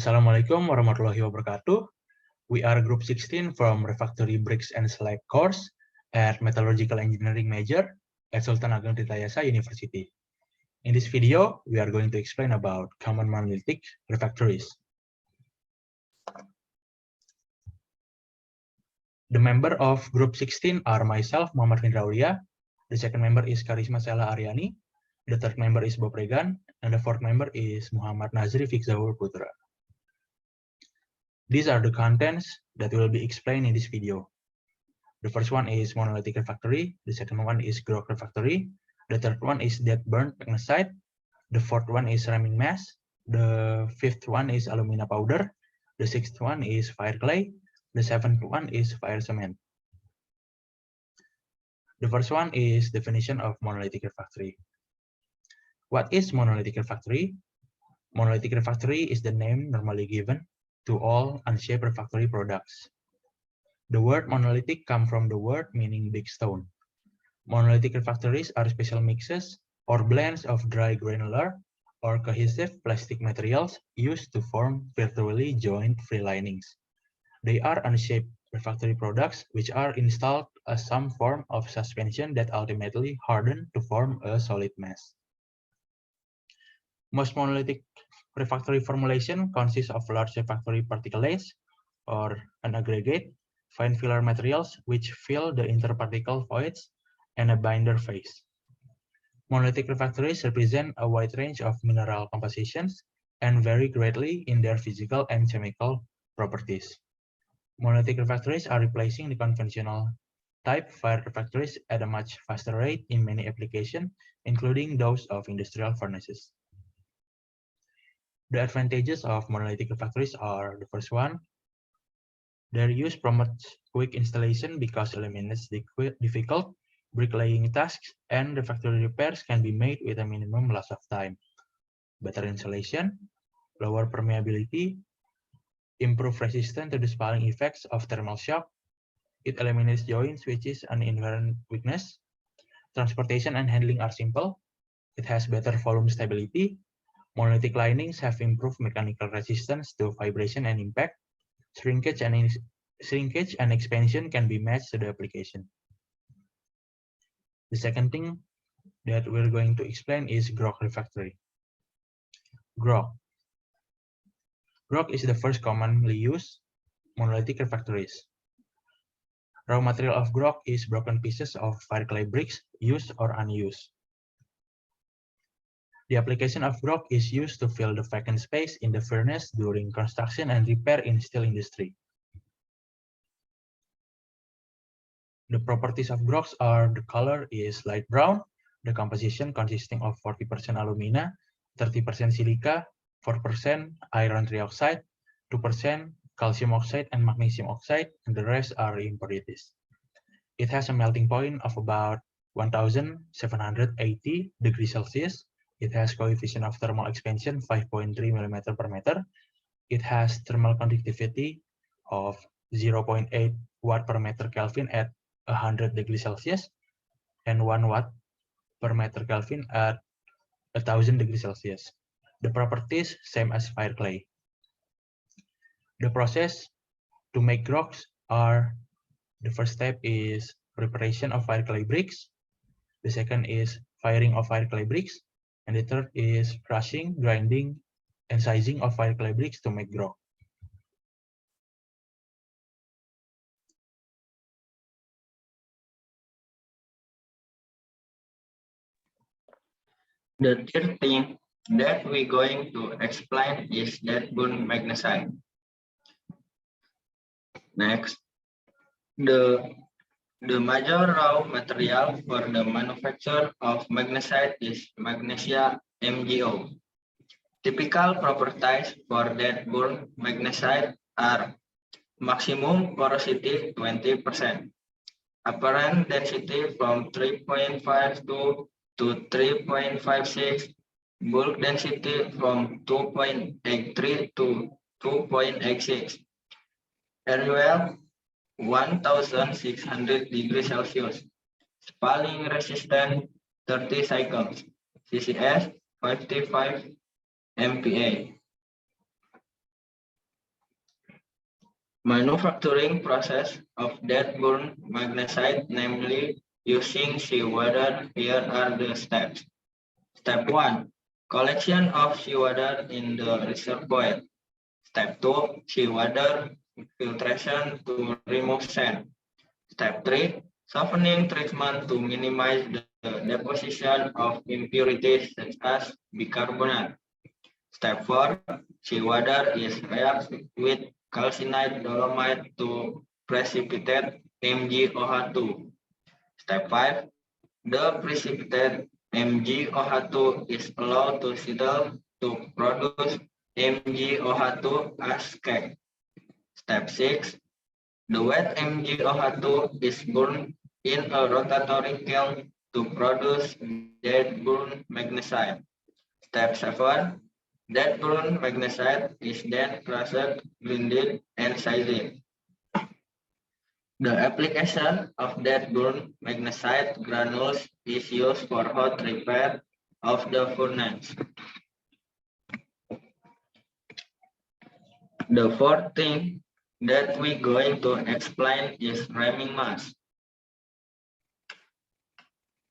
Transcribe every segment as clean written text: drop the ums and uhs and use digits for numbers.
Assalamualaikum warahmatullahi wabarakatuh. We are Group 16 from Refractory Bricks and Slag course at Metallurgical Engineering major at Sultan Ageng Tirtayasa University. In this video, we are going to explain about common monolithic refractories. The member of Group 16 are myself, Muhammad Findra Aulia. The second member is Karisma Sela Aryani. The third member is Bob Regan. And the fourth member is Muhammad Nazri Fikzaul Putra. These are the contents that will be explained in this video. The first one is monolithic refractory. The second one is Groth refractory. The third one is dead burnt magnesite. The fourth one is ceramic mass. The fifth one is alumina powder. The sixth one is fire clay. The seventh one is fire cement. The first one is definition of monolithic refractory. What is monolithic refractory? Monolithic refractory is the name normally given to all unshaped refractory products. The word monolithic comes from the word meaning big stone. Monolithic refractories are special mixes or blends of dry granular or cohesive plastic materials used to form virtually joined free linings. They are unshaped refractory products which are installed as some form of suspension that ultimately harden to form a solid mass. Most monolithic refractory formulation consists of large refractory particulates or an aggregate, fine filler materials which fill the interparticle voids and a binder phase. Monolithic refractories represent a wide range of mineral compositions and vary greatly in their physical and chemical properties. Monolithic refractories are replacing the conventional type fire refractories at a much faster rate in many applications, including those of industrial furnaces. The advantages of monolithic refractories are: the first one, their use promotes quick installation because eliminates the difficult bricklaying tasks, and refractory repairs can be made with a minimum loss of time. Better insulation, lower permeability, improve resistance to the spalling effects of thermal shock. It eliminates joint switches and inherent weakness. Transportation and handling are simple. It has better volume stability. Monolithic linings have improved mechanical resistance to vibration and impact. Shrinkage and expansion can be matched to the application. The second thing that we're going to explain is Groth refractory. Groth is the first commonly used monolithic refractories. Raw material of Groth is broken pieces of fire clay bricks, used or unused. The application of Groth is used to fill the vacant space in the furnace during construction and repair in steel industry. The properties of Groth are: the color is light brown, the composition consisting of 40% alumina, 30% silica, 4% iron trioxide, 2% calcium oxide and magnesium oxide, and the rest are impurities. It has a melting point of about 1780 degrees Celsius. It has coefficient of thermal expansion 5.3 mm per meter. It has thermal conductivity of 0.8 watt per meter Kelvin at 100 degrees Celsius and 1 watt per meter Kelvin at 1000 degrees Celsius. The properties same as fire clay. The process to make Groth are: the first step is preparation of fire clay bricks. The second is firing of fire clay bricks. And the third is crushing, grinding, and sizing of fire clay bricks to make Groth. The third thing that we're going to explain is dead burnt magnesite. Next, the major raw material for the manufacture of magnesite is magnesia MgO. Typical properties for dead burnt magnesite are: maximum porosity 20%, apparent density from 3.52 to 3.56, bulk density from 2.83 to 2.86, LUL 1600 degrees Celsius, spalling resistant 30 cycles, CCS 55 MPa. Manufacturing process of dead-born magnesite, namely using seawater. Here are the steps. Step 1. Collection of seawater in the reservoir. Step 2. Seawater filtration to remove sand. Step 3. Softening treatment to minimize the deposition of impurities such as bicarbonate. Step 4. Seawater is reacted with calcined dolomite to precipitate MgOH2. Step 5. The precipitate MgOH2 is allowed to settle to produce MgOH2 as cake. Step 6. The wet MgOH2 is burned in a rotatory kiln to produce dead-born magnesite. Step 7. Dead-born magnesite is then crushed, grinded, and sized. The application of dead-born magnesite granules is used for hot repair of the furnace. The fourth thing that we're going to explain is ramming mass.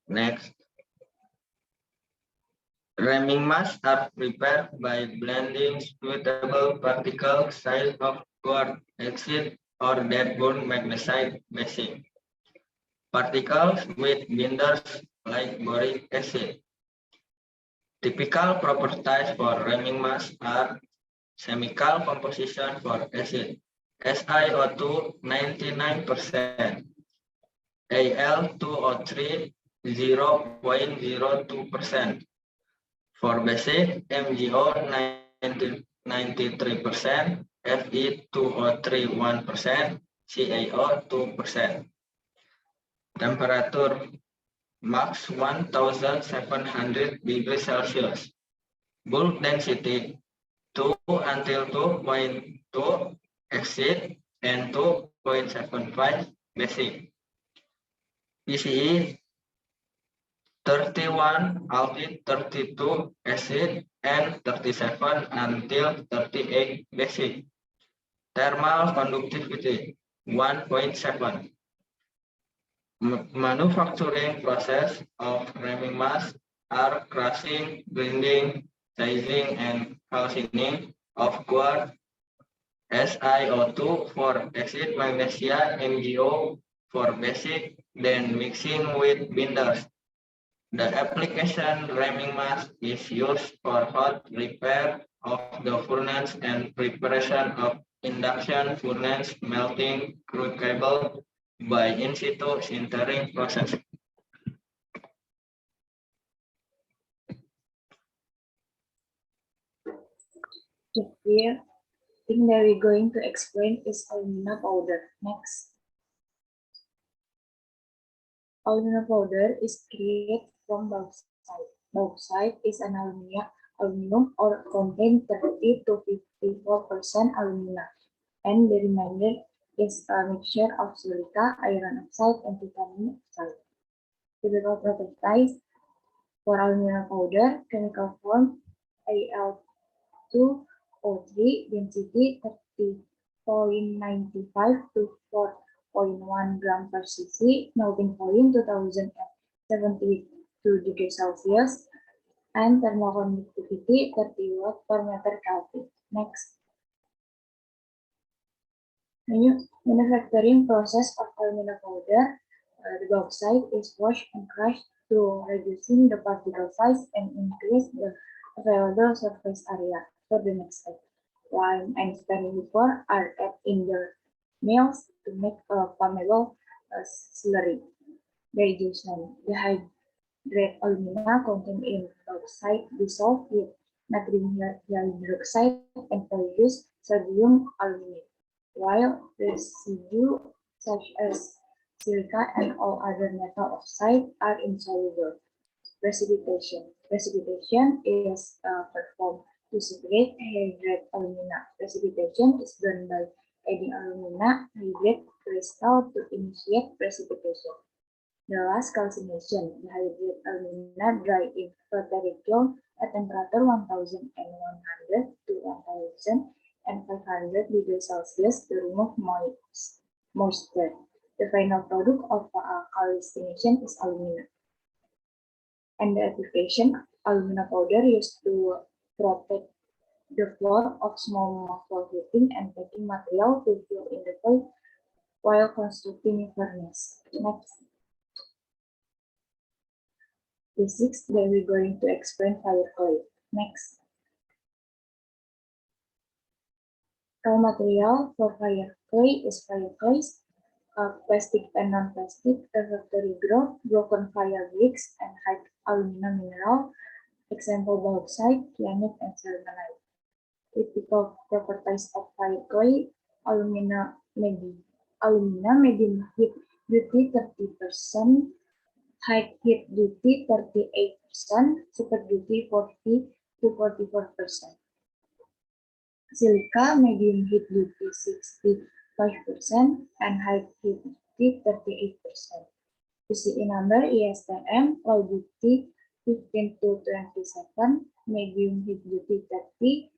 Next. Ramming mass are prepared by blending suitable particle size of quartz exit or dead-born magnesite basic particles with binders like boric acid. Typical properties for ramming mass are chemical composition for acid, SiO2 99%, Al2O3 0.02%. For basic, MgO 93%, Fe2O3 1%, CaO 2%. Temperature max 1700 degrees Celsius. Bulk density 2 until 2.2 acid and 2.75 basic. PCE 31, alkyd 32, acid, and 37 until 38 basic. Thermal conductivity 1.7. Manufacturing process of ramming mass are crushing, grinding, sizing, and calcining of quartz, SiO2 for acid magnesia, MgO for basic, then mixing with binders. The application ramming mass is used for hot repair of the furnace and preparation of induction furnace melting crucible by in situ sintering process. The third thing that we're going to explain is alumina powder. Next. Alumina powder is created from bauxite. Bauxite is an aluminum or contain 30 to 54% alumina, and the remainder is a mixture of silica, iron oxide, and titanium oxide. Typical properties for alumina powder: chemical form Al2O3, density 30.95 to 4.1 gram per cc, melting point 2072 degrees Celsius, and thermal conductivity 30 watt per meter Kelvin. Next. Manufacturing process of alumina powder. The bauxite is washed and crushed to reducing the particle size and increase the available surface area. For the next step, lime and spinning liquor are added in the mills to make a flammable slurry. Digestion. The hydrate alumina contained in bauxite dissolved with natrium hydroxide and produce sodium aluminate, while residue such as silica and all other metal oxide are insoluble. Precipitation. Precipitation is performed to separate hydrate alumina. Precipitation is done by adding alumina hydrate crystal to initiate precipitation. The last calcination. The hydrate alumina dry in rotary kiln at temperature 1100 to and 500 degrees Celsius to remove moisture. The final product of calcination is alumina. And the application, alumina powder used to protect the floor of small motor heating and packing material to fill in the void while constructing a furnace. Next. Basics that we're going to explain fire clay. Next. Raw material for fire clay is fire clays, plastic and non-plastic, refractory growth, broken fire bricks, and high alumina mineral, example bauxite, kyanite, and sillimanite. Typical properties of fire clay: alumina medium heat duty 30%, high heat duty 38%, super duty 40 to 44%. Silica medium heat duty 65% and high heat duty 38%. PCE number ISTM low duty 15 to 27, medium heat duty 30,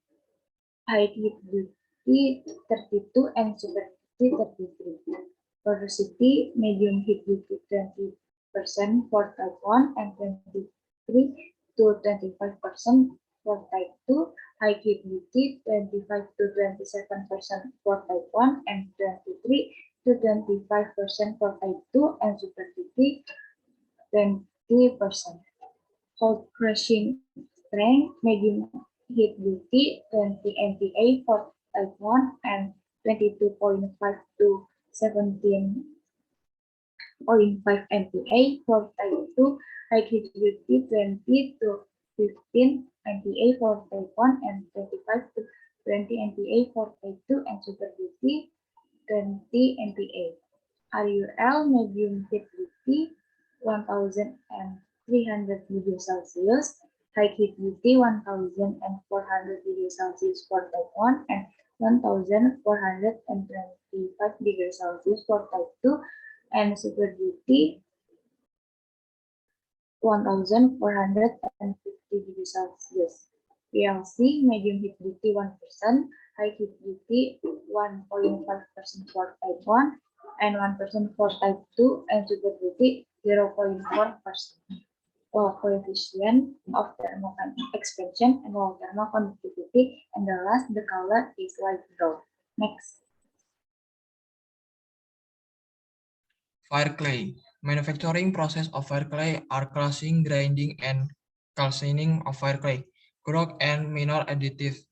high heat duty 32, and super duty 33. Porosity medium heat duty 20% for type 1 and 23 to 25% for type 2, high heat duty 25 to 27% for type 1 and 23 to 25% for type 2, and super duty 20%. Cold crushing strength medium heat duty 20 MPa for type 1 and 22.5 to 17.5 MPa for type 2, high heat duty 20 to 15 MPa for type 1 and 25 to 20 MPa for type 2, and super duty 20 MPa. RUL medium heat duty 1300 degrees Celsius, high heat duty 1400 degrees Celsius for type 1 and 1425 degrees Celsius for type 2, and super duty 1450 degrees Celsius. PLC medium heat duty 1%, high heat duty 1.5% for type 1 and 1% for type 2, and super duty 0.4%. Coefficient of thermal expansion and low thermal conductivity, and the last, the color is light brown. Next. Fire clay. Manufacturing process of fire clay are crushing, grinding, and calcining of fire clay, growth and minor additive,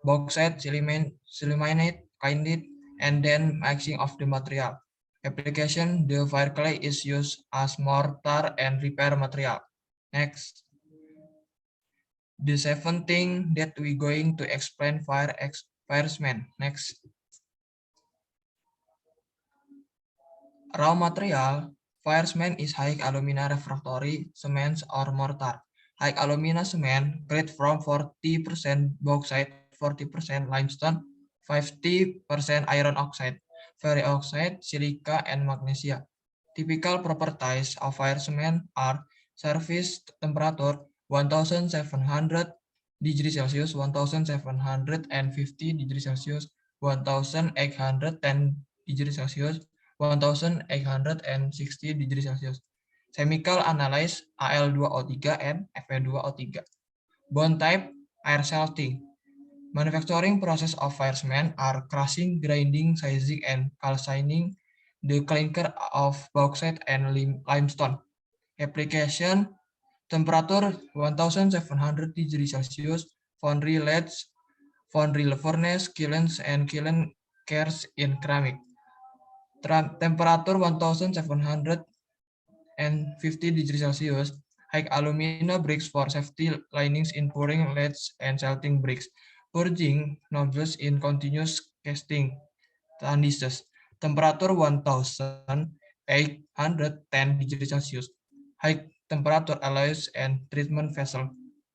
bauxite, sillimanite, kyanite, and then mixing of the material. Application: the fire clay is used as mortar and repair material. Next. The seventh thing that we going to explain firesman. Next. Raw material, firesman is high alumina refractory cements or mortar. High alumina cement create from 40% bauxite, 40% limestone, 50% iron oxide, ferric oxide, silica, and magnesia. Typical properties of fire cement are surface temperature 1700 degrees Celsius, 1750 degrees Celsius, 1810 degrees Celsius, 1860 degrees Celsius. Chemical analysis Al2O3 and Fe2O3. Bond type air salting. Manufacturing process of fire cement are crushing, grinding, sizing, and calcining the clinker of bauxite and limestone. Application: temperature 1700 degrees Celsius, foundry lathes, foundry furnace, kilns, and kiln cares in ceramic. Temperature 1750 degrees Celsius, high alumina bricks for safety linings in pouring lathes and salting bricks. Purging nozzles in continuous casting transistors. Temperature 1810 degrees Celsius. High temperature alloys and treatment vessel.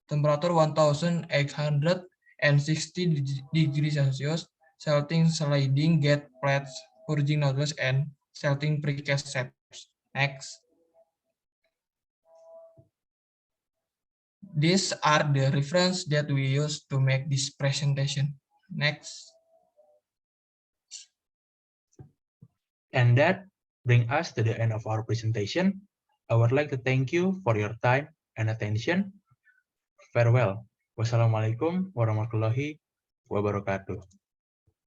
Temperature 1860 degrees Celsius. Salting sliding gate plates, purging nozzles, and salting precast shapes. Next. These are the references that we use to make this presentation. Next. And that brings us to the end of our presentation. I would like to thank you for your time and attention. Farewell. Wassalamualaikum warahmatullahi wabarakatuh.